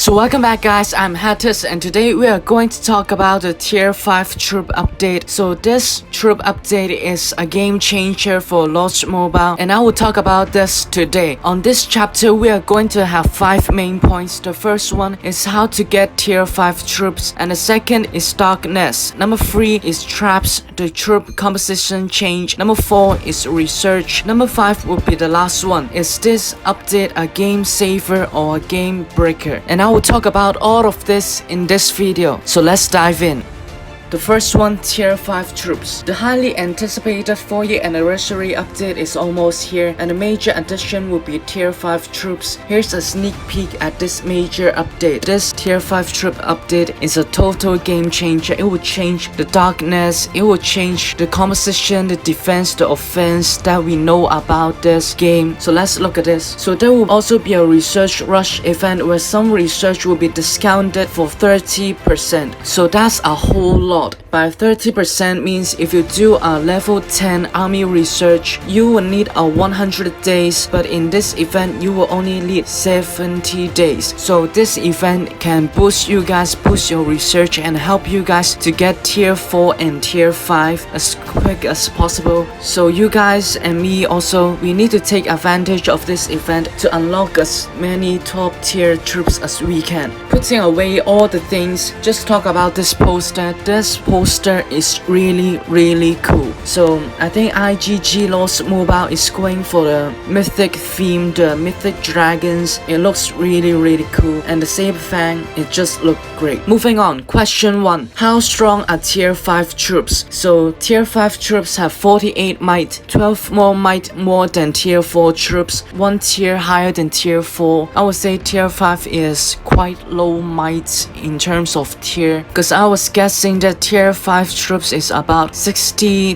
So welcome back guys, I'm Hettis and today we are going to talk about the tier 5 troop update. So this troop update is a game changer for Lost Mobile and I will talk about this today. On this chapter we are going to have 5 main points. The first one is how to get tier 5 troops and the second is Darknest. Number 3 is traps, the troop composition change. Number 4 is research. Number 5 will be the last one. Is this update a game saver or a game breaker? And I will talk about all of this in this video, so let's dive in. The first one, tier 5 troops. The highly anticipated 4-year anniversary update is almost here and a major addition will be tier 5 troops. Here's a sneak peek at this major update. This tier 5 troop update is a total game changer. It will change the darkness, it will change the composition, the defense, the offense that we know about this game. So let's look at this. So there will also be a research rush event where some research will be discounted for 30%. So that's a whole lot. By 30% means if you do a level 10 army research, you will need a 100 days, but in this event you will only need 70 days. So this event can boost you guys, boost your research and help you guys to get tier 4 and tier 5 as quick as possible. So you guys and me also, we need to take advantage of this event to unlock as many top tier troops as we can. Putting away all the things, just talk about this poster. This poster is really cool. So I think IGG Lost Mobile is going for the mythic theme, the mythic dragons. It looks really cool and the saber fang, it just looked great. Moving on, question 1. How strong are tier 5 troops? So tier 5 troops have 48 might, 12 more might more than tier 4 troops, 1 tier higher than tier 4. I would say tier 5 is quite low might in terms of tier, because I was guessing that tier 5 troops is about 50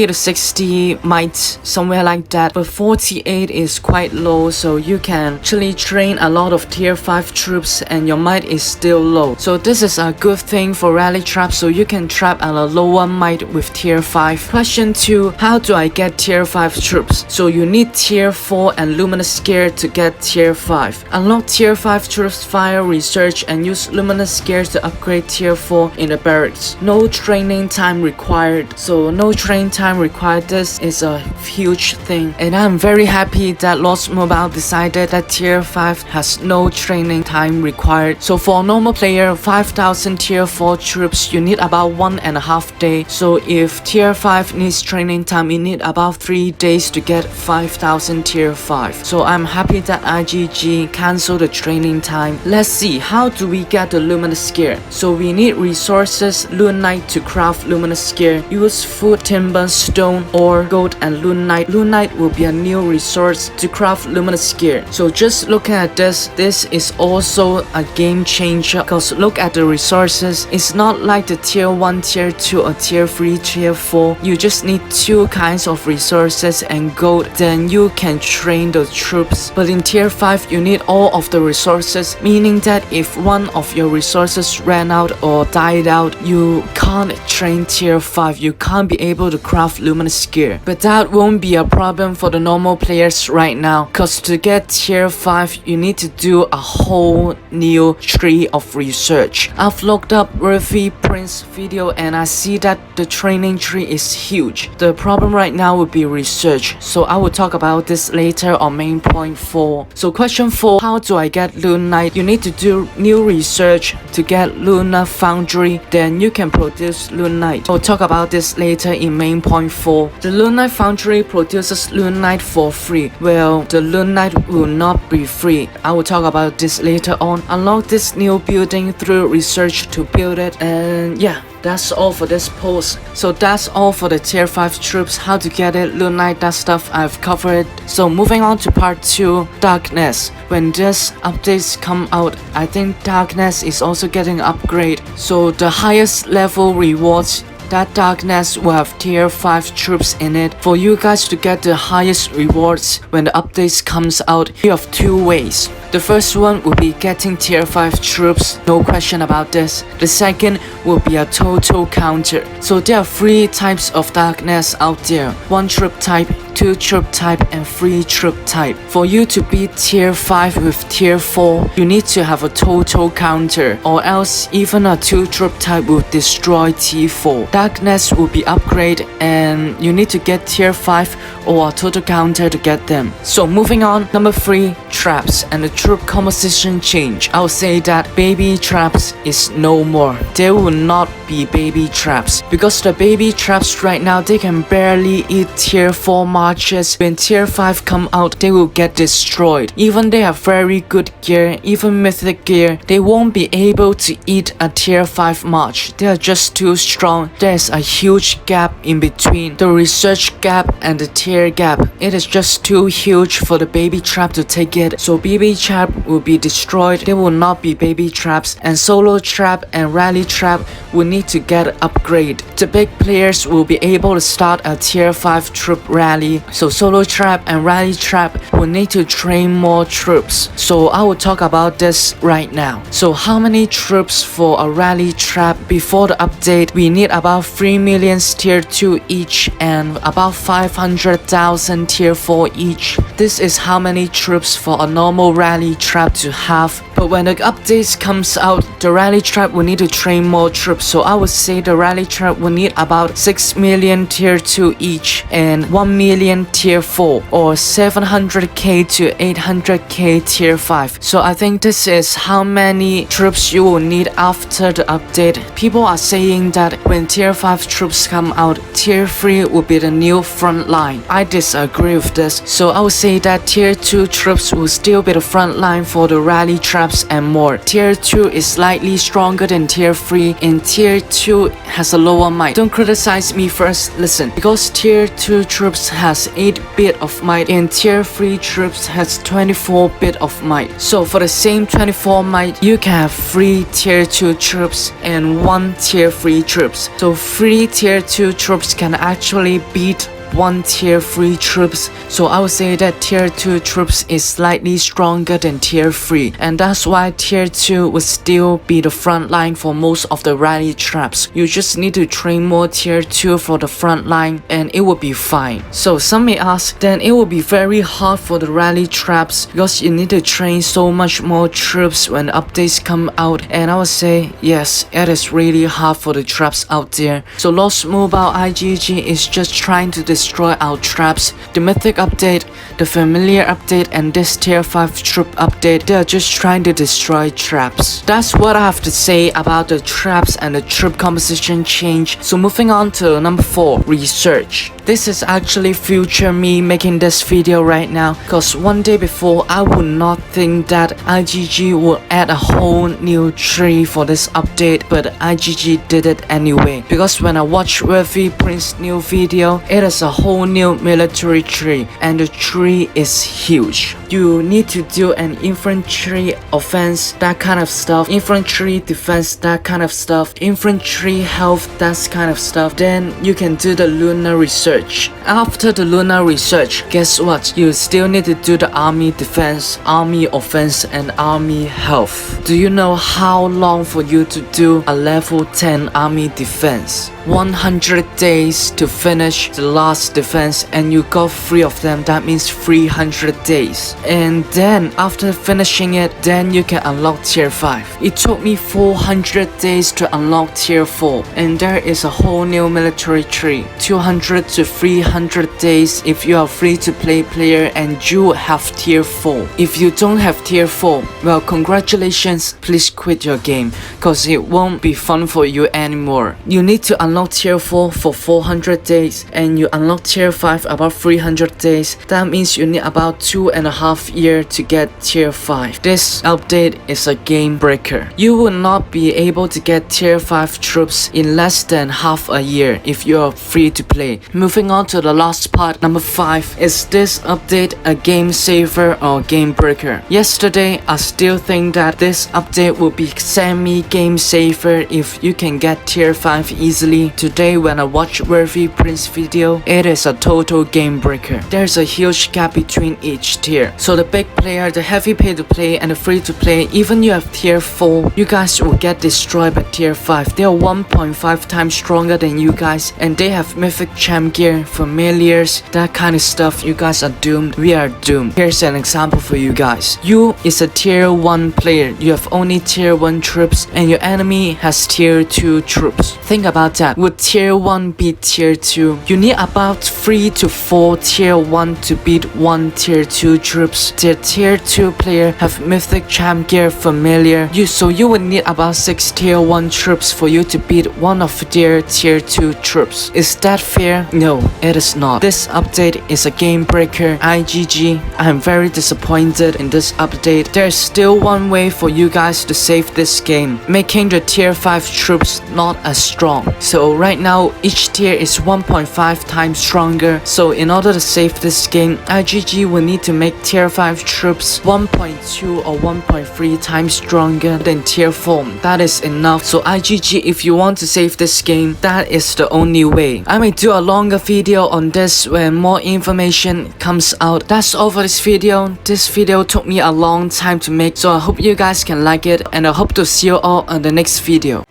to 60 might, somewhere like that, but 48 is quite low, so you can actually train a lot of tier 5 troops and your might is still low. So this is a good thing for rally traps, so you can trap at a lower might with tier 5. Question 2. How do I get tier 5 troops? So you need tier 4 and luminous gear to get tier 5. Unlock tier 5 troops via research and use luminous gear to upgrade tier 4 in the barracks. No training time required. So no training time required. This is a huge thing and I'm very happy that Lost Mobile decided that tier 5 has no training time required. So for a normal player, 5000 tier 4 troops, you need about 1.5 days. So if tier 5 needs training time, you need about 3 days to get 5000 tier 5. So I'm happy that IGG cancelled the training time. Let's see, how do we get the luminous gear? So we need resources, Lunite to craft luminous gear. Use food, timber, stone, ore, gold and Lunite. Lunite will be a new resource to craft luminous gear. So just looking at this is also a game changer, because look at the resources. It's not like the tier 1, tier 2 or tier 3, tier 4. You just need 2 kinds of resources and gold, then you can train the troops. But in tier 5 you need all of the resources, meaning that if one of your resources ran out or died out, you can't train tier 5, you can't be able to craft luminous gear. But that won't be a problem for the normal players right now, because to get tier 5 you need to do a whole new tree of research. I've looked up Worthy Prince video and I see that the training tree is huge. The problem right now would be research, so I will talk about this later on main point 4. So question 4. How do I get Lunite? You need to do new research to get Lunar Foundry, then you can produce Lunite. I'll talk about this later in main point 4. The Lunite Foundry produces Lunite for free. Well, the Lunite will not be free. I will talk about this later on. Unlock this new building through research to build it, and yeah, that's all for this post. So that's all for the tier 5 troops, how to get it, Lunite, that stuff I've covered. So moving on to part 2, Darknest. When this updates come out, I think Darknest is also getting an upgrade. So the highest level rewards, that Darknest will have tier 5 troops in it. For you guys to get the highest rewards when the updates comes out, you have 2 ways. The first one will be getting tier 5 troops, no question about this. The second will be a total counter. So there are 3 types of Darknest out there. 1 troop type, 2 troop type, and 3 troop type. For you to beat tier 5 with tier 4, you need to have a total counter, or else even a 2 troop type will destroy T4. Darknest will be upgraded and you need to get tier 5 or a total counter to get them. So moving on, number 3, traps and the troop composition change. I would say that baby traps is no more. There will not be baby traps because the baby traps right now, they can barely eat tier 4 marches. When tier 5 come out, they will get destroyed. Even they have very good gear, even mythic gear, they won't be able to eat a tier 5 march. They are just too strong. There's a huge gap in between the research gap and the tier gap. It is just too huge for the baby trap to take it. So baby trap will be destroyed. There will not be baby traps, and solo trap and rally trap will need to get upgrade. The big players will be able to start a tier 5 troop rally. So solo trap and rally trap will need to train more troops. So I will talk about this right now. So how many troops for a rally trap? Before the update, we need about 3 million tier 2 each and about 500,000 tier 4 each. This is how many troops for a normal rally trap to have. But when the updates comes out, the rally trap will need to train more troops. So I would say the rally trap will need about 6 million tier 2 each and 1 million tier 4 or 700k to 800k tier 5. So I think this is how many troops you will need after the update. People are saying that when tier 5 troops come out, tier 3 will be the new front line. I disagree with this. So I would say that tier 2 troops will still be the front line for the rally traps and more. Tier 2 is slightly stronger than tier 3 and tier 2 has a lower might. Don't criticize me first, listen. Because tier 2 troops has 8-bit of might and tier 3 troops has 24-bit of might. So for the same 24 might, you can have 3 tier 2 troops and 1 tier 3 troops. So 3 tier 2 troops can actually beat 1 tier 3 troops. So I would say that tier 2 troops is slightly stronger than tier 3, and that's why tier 2 will still be the front line for most of the rally traps. You just need to train more tier 2 for the front line and it will be fine. So some may ask, then it will be very hard for the rally traps because you need to train so much more troops when updates come out. And I would say yes, it is really hard for the traps out there. So Lost Mobile IGG is just trying to destroy our traps. The mythic update, the familiar update, and this tier 5 troop update, they are just trying to destroy traps. That's what I have to say about the traps and the troop composition change. So moving on to number 4, research. This is actually future me making this video right now, because one day before I would not think that IGG would add a whole new tree for this update, but IGG did it anyway. Because when I watched Worthy Prince's new video, it is a whole new military tree and the tree is huge. You need to do an infantry offense, that kind of stuff, infantry defense, that kind of stuff, infantry health, that kind of stuff. Then you can do the lunar research. After the lunar research, guess what? You still need to do the army defense, army offense, and army health. Do you know how long for you to do a level 10 army defense? 100 days to finish the last defense, and you got 3 of them. That means 300 days. And then after finishing it, then you can unlock tier 5. It took me 400 days to unlock tier 4, and there is a whole new military tree. 200 to 300 days if you are free to play player and you have tier 4. If you don't have tier 4, well, congratulations, please quit your game, cause it won't be fun for you anymore. You need to unlock tier 4 for 400 days and you unlock tier 5 about 300 days. That means you need about 2.5 years to get tier 5. This update is a game breaker. You will not be able to get tier 5 troops in less than half a year if you are free to play. Moving on to the last part, number 5. Is this update a game saver or game breaker? Yesterday, I still think that this update will be semi game saver if you can get tier 5 easily 3, today when I watch Worthy Prince video, it is a total game breaker. There's a huge gap between each tier. So the big player, the heavy pay to play, and the free to play, even you have tier 4, you guys will get destroyed by tier 5. They are 1.5 times stronger than you guys, and they have mythic champ gear, familiars, that kind of stuff. You guys are doomed. We are doomed. Here's an example for you guys. You is a tier 1 player. You have only tier 1 troops, and your enemy has tier 2 troops. Think about that. Would tier 1 beat tier 2? You need about 3 to 4 tier 1 to beat 1 tier 2 troops. The tier 2 player have mythic champ gear, familiar. So you would need about 6 tier 1 troops for you to beat one of their tier 2 troops. Is that fair? No, it is not. This update is a game breaker. IGG, I am very disappointed in this update. There's still one way for you guys to save this game, making the tier 5 troops not as strong. So right now each tier is 1.5 times stronger. So in order to save this game, IGG will need to make tier 5 troops 1.2 or 1.3 times stronger than tier 4. That is enough. So IGG, if you want to save this game, that is the only way. I may do a longer video on this when more information comes out. That's all for this video. This video took me a long time to make, so I hope you guys can like it, and I hope to see you all on the next video.